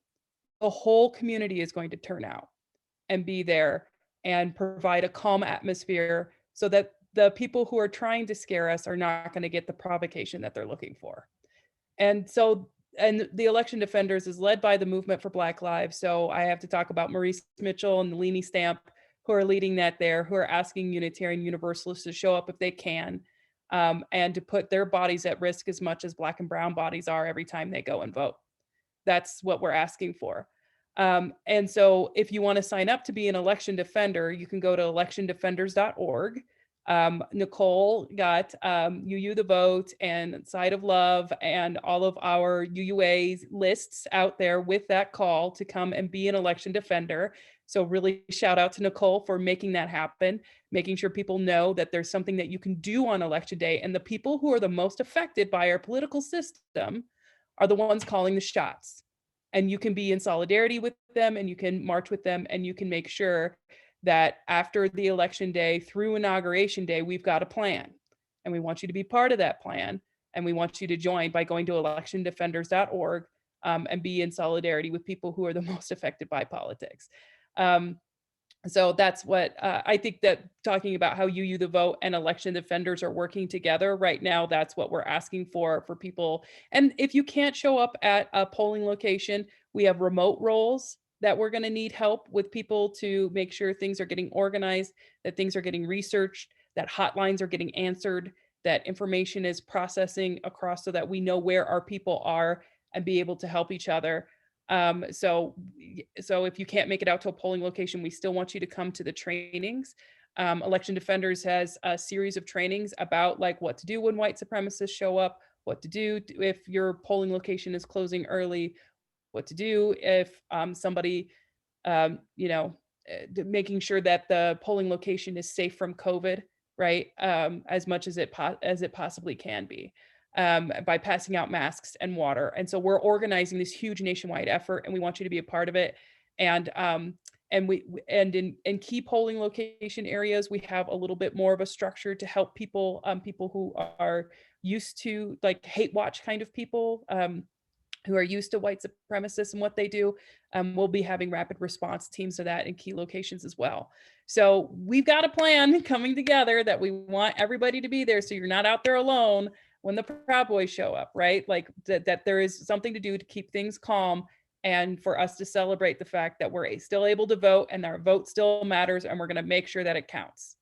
The whole community is going to turn out and be there and provide a calm atmosphere so that the people who are trying to scare us are not going to get the provocation that they're looking for. And the election defenders is led by the Movement for Black Lives. So I have to talk about Maurice Mitchell and the Leanie Stamp, who are leading that there, who are asking Unitarian Universalists to show up if they can, and to put their bodies at risk as much as Black and Brown bodies are every time they go and vote. That's what we're asking for. And so if you want to sign up to be an election defender, you can go to electiondefenders.org. Nicole got UU the Vote and Side of Love and all of our UUA lists out there with that call to come and be an election defender. So really shout out to Nicole for making that happen, making sure people know that there's something that you can do on election day. And the people who are the most affected by our political system are the ones calling the shots. And you can be in solidarity with them, and you can march with them, and you can make sure that after the election day through inauguration day, we've got a plan. And we want you to be part of that plan. And we want you to join by going to electiondefenders.org and be in solidarity with people who are the most affected by politics. So that's what I think, that talking about how UU the Vote and election defenders are working together right now, that's what we're asking for people. And if you can't show up at a polling location, we have remote roles that we're going to need help with people to make sure things are getting organized, that things are getting researched, that hotlines are getting answered, that information is processing across so that we know where our people are and be able to help each other. So if you can't make it out to a polling location, we still want you to come to the trainings. Election Defenders has a series of trainings about like what to do when white supremacists show up, what to do if your polling location is closing early, what to do if somebody, you know, making sure that the polling location is safe from COVID, right? As much as it possibly can be, by passing out masks and water. And so we're organizing this huge nationwide effort, and we want you to be a part of it. And in key polling location areas, we have a little bit more of a structure to help people, people who are used to like hate watch kind of people, who are used to white supremacists and what they do. We'll be having rapid response teams to that in key locations as well. So we've got a plan coming together that we want everybody to be there, so you're not out there alone when the Proud Boys show up, right? Like that there is something to do to keep things calm, and for us to celebrate the fact that we're still able to vote and our vote still matters, and we're going to make sure that it counts.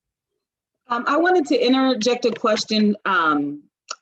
I wanted to interject a question,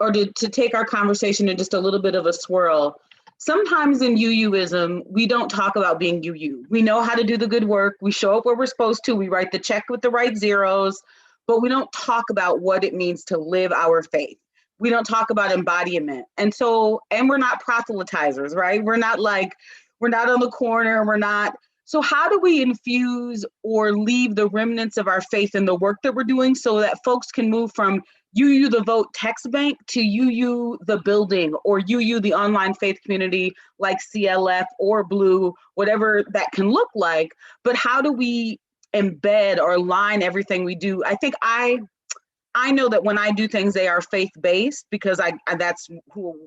or to take our conversation in just a little bit of a swirl. Sometimes in UUism, we don't talk about being UU. We know how to do the good work. We show up where we're supposed to. We write the check with the right zeros, but we don't talk about what it means to live our faith. We don't talk about embodiment. And we're not proselytizers, right? We're not on the corner. So how do we infuse or leave the remnants of our faith in the work that we're doing so that folks can move from UU the vote text bank to UU the building, or UU the online faith community like CLF or Blue, whatever that can look like? But how do we embed or align everything we do? I think I know that when I do things, they are faith-based because that's who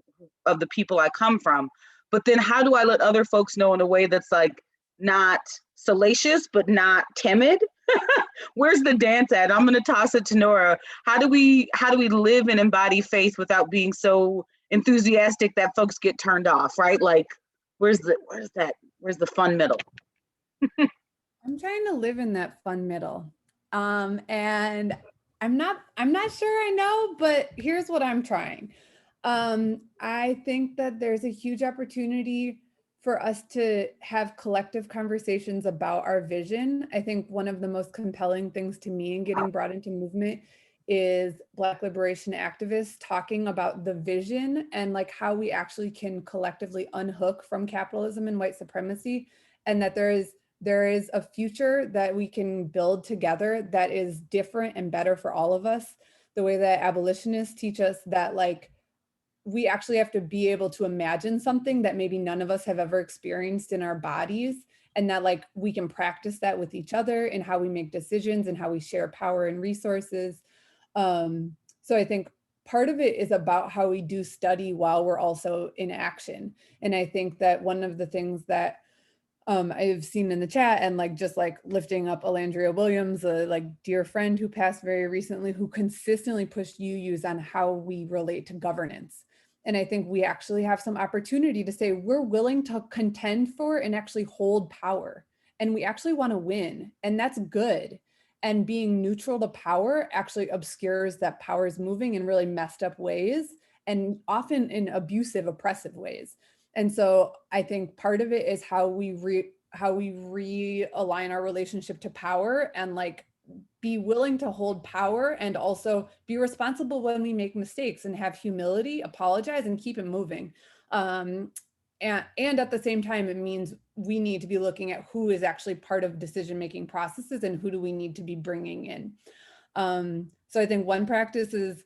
of the people I come from. But then how do I let other folks know in a way that's like not salacious, but not timid? Where's the dance at? I'm going to toss it to Nora. How do we live and embody faith without being so enthusiastic that folks get turned off, right? Like, where's the fun middle? I'm trying to live in that fun middle. And I'm not sure I know, but here's what I'm trying. I think that there's a huge opportunity for us to have collective conversations about our vision. I think one of the most compelling things to me in getting brought into movement is Black liberation activists talking about the vision and like how we actually can collectively unhook from capitalism and white supremacy, and that there is a future that we can build together that is different and better for all of us. The way that abolitionists teach us that like we actually have to be able to imagine something that maybe none of us have ever experienced in our bodies, and that like we can practice that with each other and how we make decisions and how we share power and resources. So I think part of it is about how we do study while we're also in action. And I think that one of the things that I've seen in the chat, and like just like lifting up Alandria Williams, a like dear friend who passed very recently, who consistently pushed UUs on how we relate to governance. And I think we actually have some opportunity to say we're willing to contend for and actually hold power, and we actually want to win, and that's good. And being neutral to power actually obscures that power is moving in really messed up ways, and often in abusive, oppressive ways. And so I think part of it is how we realign our relationship to power, and like be willing to hold power, and also be responsible when we make mistakes, and have humility, apologize, and keep it moving. And at the same time, it means we need to be looking at who is actually part of decision-making processes and who do we need to be bringing in. So I think one practice is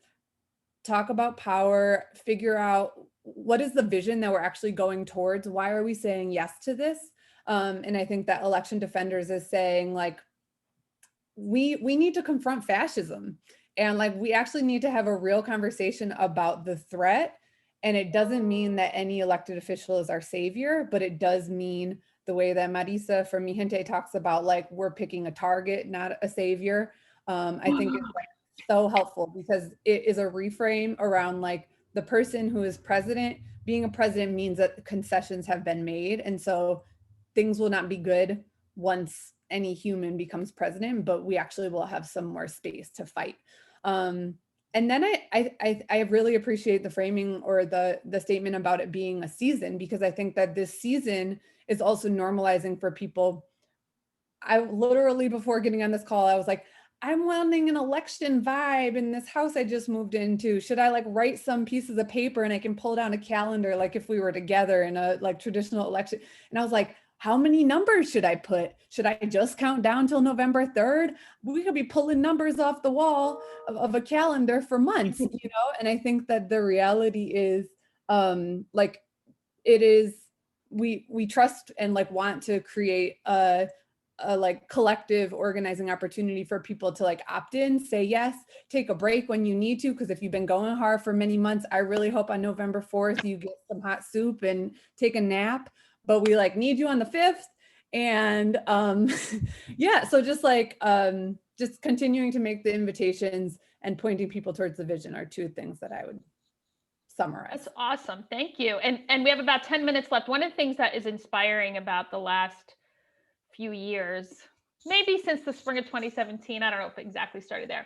talk about power, figure out what is the vision that we're actually going towards? Why are we saying yes to this? And I think that Election Defenders is saying like, we need to confront fascism. And like, we actually need to have a real conversation about the threat. And it doesn't mean that any elected official is our savior, but it does mean the way that Marisa from Mi Gente talks about, like, we're picking a target, not a savior. I think it's like so helpful, because it is a reframe around like the person who is president. Being a president means that concessions have been made. And so things will not be good once any human becomes president, but we actually will have some more space to fight. And then I really appreciate the framing or the statement about it being a season, because I think that this season is also normalizing for people. I literally, before getting on this call, I was like, I'm wanting an election vibe in this house I just moved into. Should I like write some pieces of paper and I can pull down a calendar like if we were together in a like traditional election? And I was like, how many numbers should I put? Should I just count down till November 3rd? We could be pulling numbers off the wall of a calendar for months, you know? And I think that the reality is like it is, we trust and like want to create a like collective organizing opportunity for people to like opt in, say yes, take a break when you need to, because if you've been going hard for many months, I really hope on November 4th you get some hot soup and take a nap, but we like need you on the 5th. And yeah, so just like just continuing to make the invitations and pointing people towards the vision are two things that I would summarize. That's awesome. Thank you. And we have about 10 minutes left. One of the things that is inspiring about the last few years, maybe since the spring of 2017, I don't know if it exactly started there.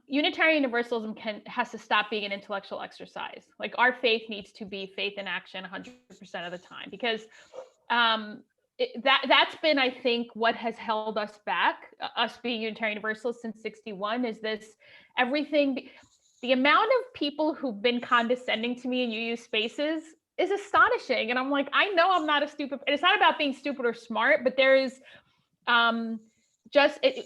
Unitarian Universalism has to stop being an intellectual exercise. Like our faith needs to be faith in action 100% of the time, because that's been, I think, what has held us back, us being Unitarian Universalists since 61, is this everything. The amount of people who've been condescending to me in UU spaces is astonishing. And I'm like, I know I'm not a stupid, it's not about being stupid or smart, but there is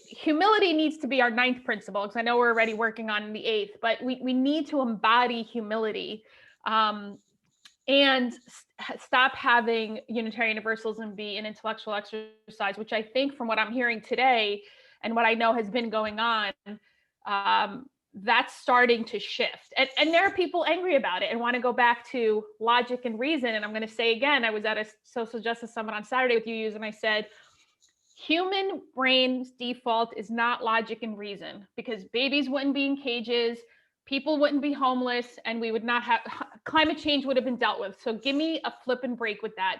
humility needs to be our 9th principle, because I know we're already working on the 8th, but we need to embody humility and stop having Unitarian Universalism be an intellectual exercise, which I think from what I'm hearing today and what I know has been going on, that's starting to shift. And there are people angry about it and want to go back to logic and reason. And I'm going to say again, I was at a social justice summit on Saturday with UUs, and I said, human brain's default is not logic and reason, because babies wouldn't be in cages, people wouldn't be homeless, and we would not have, climate change would have been dealt with. So give me a flip and break with that.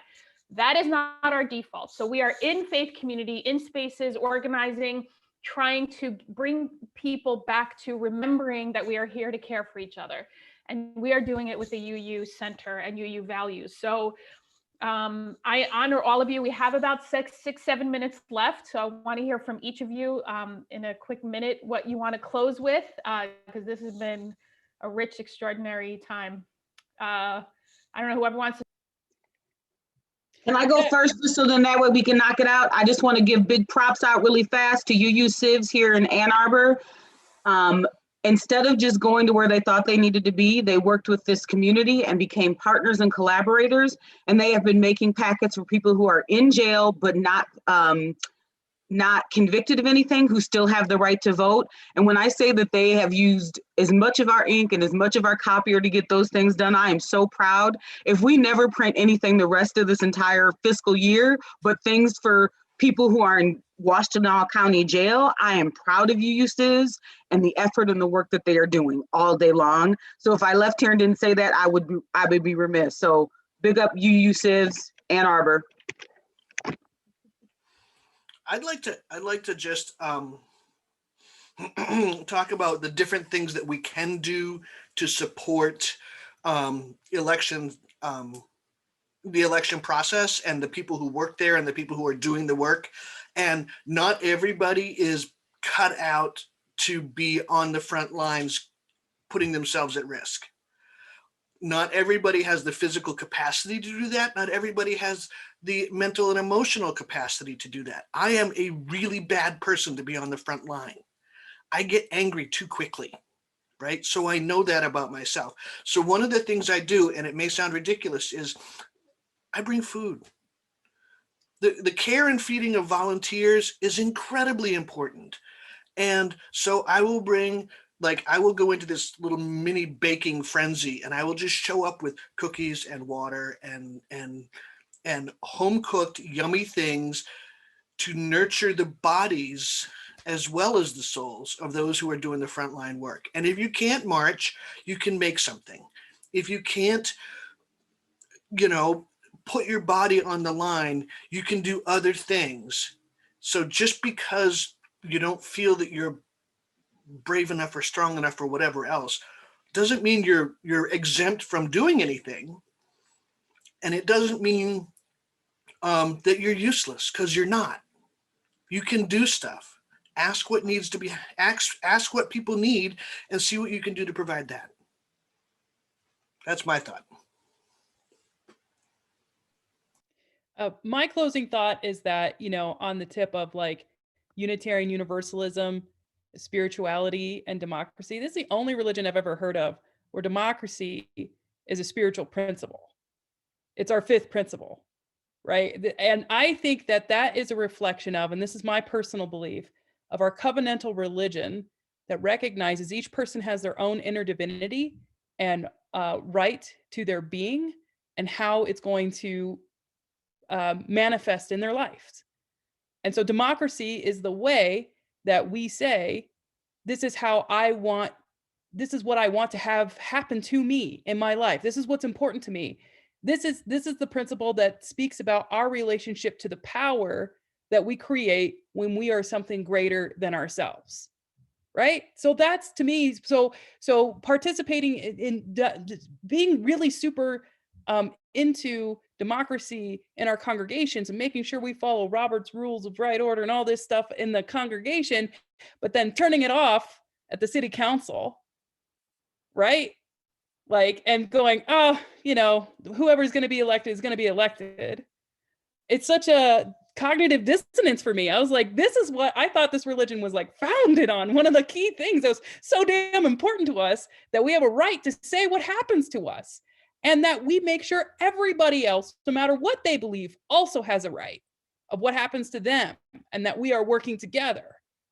That is not our default. So we are in faith community, in spaces, organizing, trying to bring people back to remembering that we are here to care for each other. And we are doing it with the UU Center and UU values. So I honor all of you. We have about 7 minutes left. So I want to hear from each of you in a quick minute what you want to close with, because this has been a rich, extraordinary time. I don't know, whoever wants to. Can I go first, just so then that way we can knock it out? I just want to give big props out really fast to UU Civs here in Ann Arbor. Instead of just going to where they thought they needed to be, they worked with this community and became partners and collaborators. And they have been making packets for people who are in jail, but not convicted of anything, who still have the right to vote. And when I say that they have used as much of our ink and as much of our copier to get those things done, I am so proud. If we never print anything the rest of this entire fiscal year, but things for people who are in Washtenaw County Jail, I am proud of UU Civs and the effort and the work that they are doing all day long. So if I left here and didn't say that, I would be remiss. So big up UU Civs, Ann Arbor. I'd like to just talk about the different things that we can do to support elections, the election process, and the people who work there and the people who are doing the work. And not everybody is cut out to be on the front lines, putting themselves at risk. Not everybody has the physical capacity to do that. Not everybody has the mental and emotional capacity to do that. I am a really bad person to be on the front line. I get angry too quickly, right? So I know that about myself. So one of the things I do, and it may sound ridiculous, is I bring food. The care and feeding of volunteers is incredibly important. And so I will bring, I will go into this little mini baking frenzy, and I will just show up with cookies and water and home cooked yummy things to nurture the bodies as well as the souls of those who are doing the frontline work. And if you can't march, you can make something. If you can't, put your body on the line, you can do other things. So just because you don't feel that you're brave enough or strong enough or whatever else, doesn't mean you're exempt from doing anything. And it doesn't mean that you're useless, because you're not. You can do stuff. ask what needs to be, ask what people need, and see what you can do to provide that. That's my thought. My closing thought is that, you know, on the tip of like Unitarian Universalism, spirituality, and democracy, this is the only religion I've ever heard of where democracy is a spiritual principle. It's our fifth principle, right? And I think that that is a reflection of, and this is my personal belief, of our covenantal religion that recognizes each person has their own inner divinity and right to their being and how it's going to manifest in their lives. And so democracy is the way that we say, this is how I want, this is what I want to have happen to me in my life. This is what's important to me. This is the principle that speaks about our relationship to the power that we create when we are something greater than ourselves. Right? So that's, to me, so participating in being really super into democracy in our congregations and making sure we follow Robert's rules of right order and all this stuff in the congregation, but then turning it off at the city council, right? Like, and going, oh, you know, whoever's going to be elected is going to be elected. It's such a cognitive dissonance for me. I was like, this is what I thought this religion was like founded on. One of the key things that was so damn important to us, that we have a right to say what happens to us, and that we make sure everybody else, no matter what they believe, also has a right of what happens to them, and that we are working together,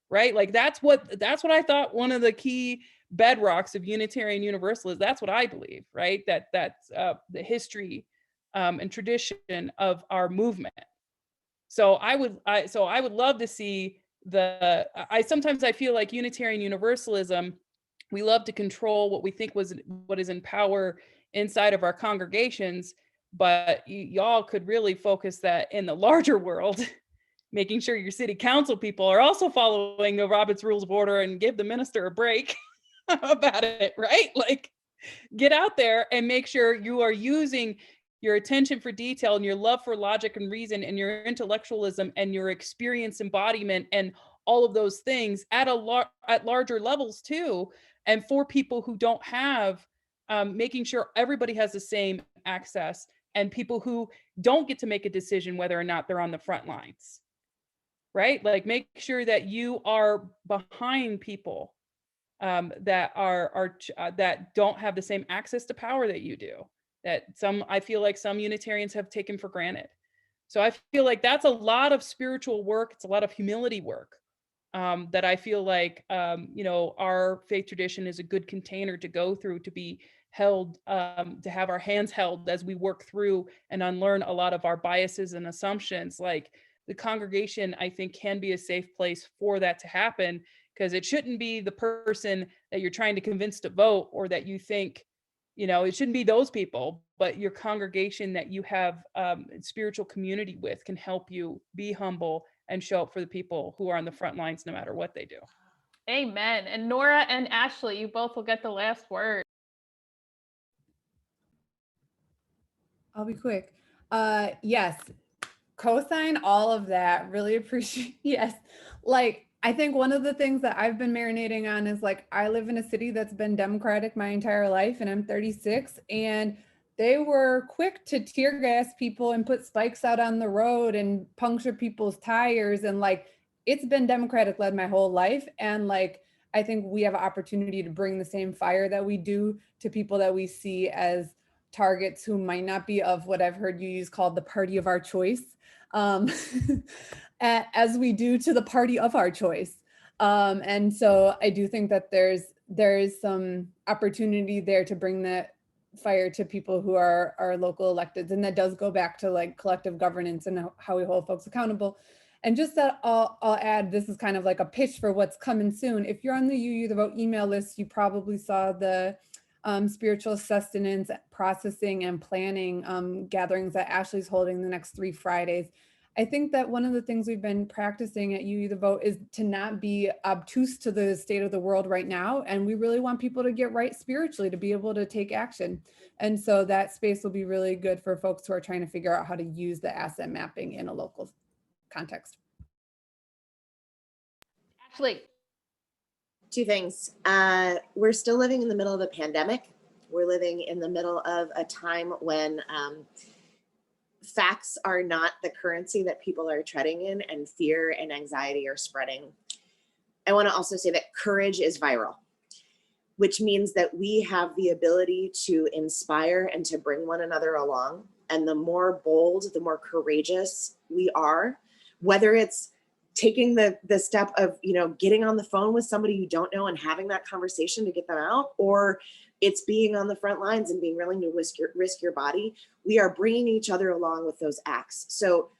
right? Like that's what I thought one of the key bedrocks of Unitarian Universalism. That's what I believe, right? That's the history and tradition of our movement. So I would love to see sometimes I feel like Unitarian Universalism, we love to control what we think what is in power inside of our congregations, but y'all could really focus that in the larger world, making sure your city council people are also following the Robert's Rules of Order and give the minister a break about it, right? Like, get out there and make sure you are using your attention for detail and your love for logic and reason and your intellectualism and your experience embodiment and all of those things at larger levels too. And for people who don't have, making sure everybody has the same access, and people who don't get to make a decision whether or not they're on the front lines, right? Like, make sure that you are behind people that that don't have the same access to power that you do, that I feel like some Unitarians have taken for granted. So I feel like that's a lot of spiritual work. It's a lot of humility work that I feel like, you know, our faith tradition is a good container to go through, to be held, to have our hands held as we work through and unlearn a lot of our biases and assumptions. Like, the congregation, I think, can be a safe place for that to happen, because it shouldn't be the person that you're trying to convince to vote, or that you think, you know, it shouldn't be those people, but your congregation that you have spiritual community with can help you be humble and show up for the people who are on the front lines, no matter what they do. Amen. And Nora and Ashley, you both will get the last word. I'll be quick. Yes, co-sign all of that. Really appreciate. Yes, like, I think one of the things that I've been marinating on is, like, I live in a city that's been Democratic my entire life, and I'm 36, and they were quick to tear gas people and put spikes out on the road and puncture people's tires. And, like, it's been Democratic led my whole life. And, like, I think we have an opportunity to bring the same fire that we do to people that we see as targets who might not be of what I've heard you use called the party of our choice, as we do to the party of our choice. And so I do think that there is some opportunity there to bring that fire to people who are our local electeds. And that does go back to, like, collective governance and how we hold folks accountable. And just that I'll add, this is kind of like a pitch for what's coming soon. If you're on the VUU the Vote email list, you probably saw the spiritual sustenance, processing, and planning gatherings that Ashley's holding the next 3 Fridays. I think that one of the things we've been practicing at VUU the Vote is to not be obtuse to the state of the world right now. And we really want people to get right spiritually, to be able to take action. And so that space will be really good for folks who are trying to figure out how to use the asset mapping in a local context. Ashley. Two things. We're still living in the middle of a pandemic. We're living in the middle of a time when facts are not the currency that people are treading in, and fear and anxiety are spreading. I want to also say that courage is viral, which means that we have the ability to inspire and to bring one another along. And the more bold, the more courageous we are, whether it's taking the step of, getting on the phone with somebody you don't know and having that conversation to get them out, or it's being on the front lines and being willing to risk your body. We are bringing each other along with those acts. So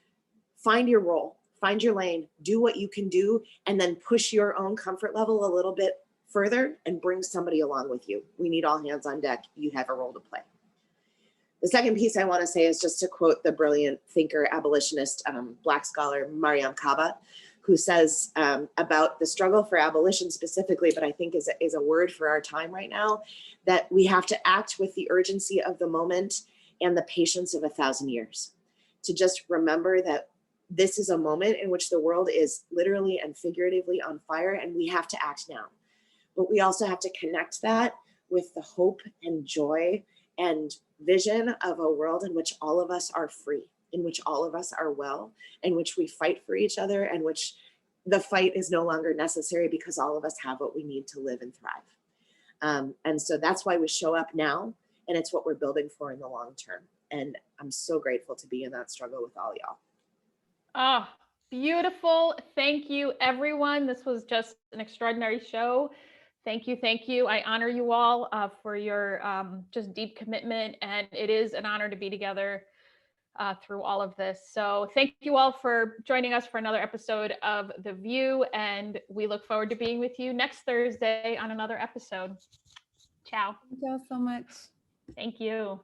find your role, find your lane, do what you can do, and then push your own comfort level a little bit further and bring somebody along with you. We need all hands on deck. You have a role to play. The second piece I want to say is just to quote the brilliant thinker, abolitionist, Black scholar Mariame Kaba, who says about the struggle for abolition specifically, but I think is a word for our time right now, that we have to act with the urgency of the moment and the patience of 1,000 years. To just remember that this is a moment in which the world is literally and figuratively on fire, and we have to act now. But we also have to connect that with the hope and joy and vision of a world in which all of us are free, in which all of us are well, in which we fight for each other, and which the fight is no longer necessary because all of us have what we need to live and thrive. And so that's why we show up now, and it's what we're building for in the long term. And I'm so grateful to be in that struggle with all y'all. Oh, beautiful. Thank you, everyone. This was just an extraordinary show. Thank you. Thank you. I honor you all for your just deep commitment. And it is an honor to be together through all of this. So thank you all for joining us for another episode of The VUU. And we look forward to being with you next Thursday on another episode. Ciao. Thank y'all so much. Thank you.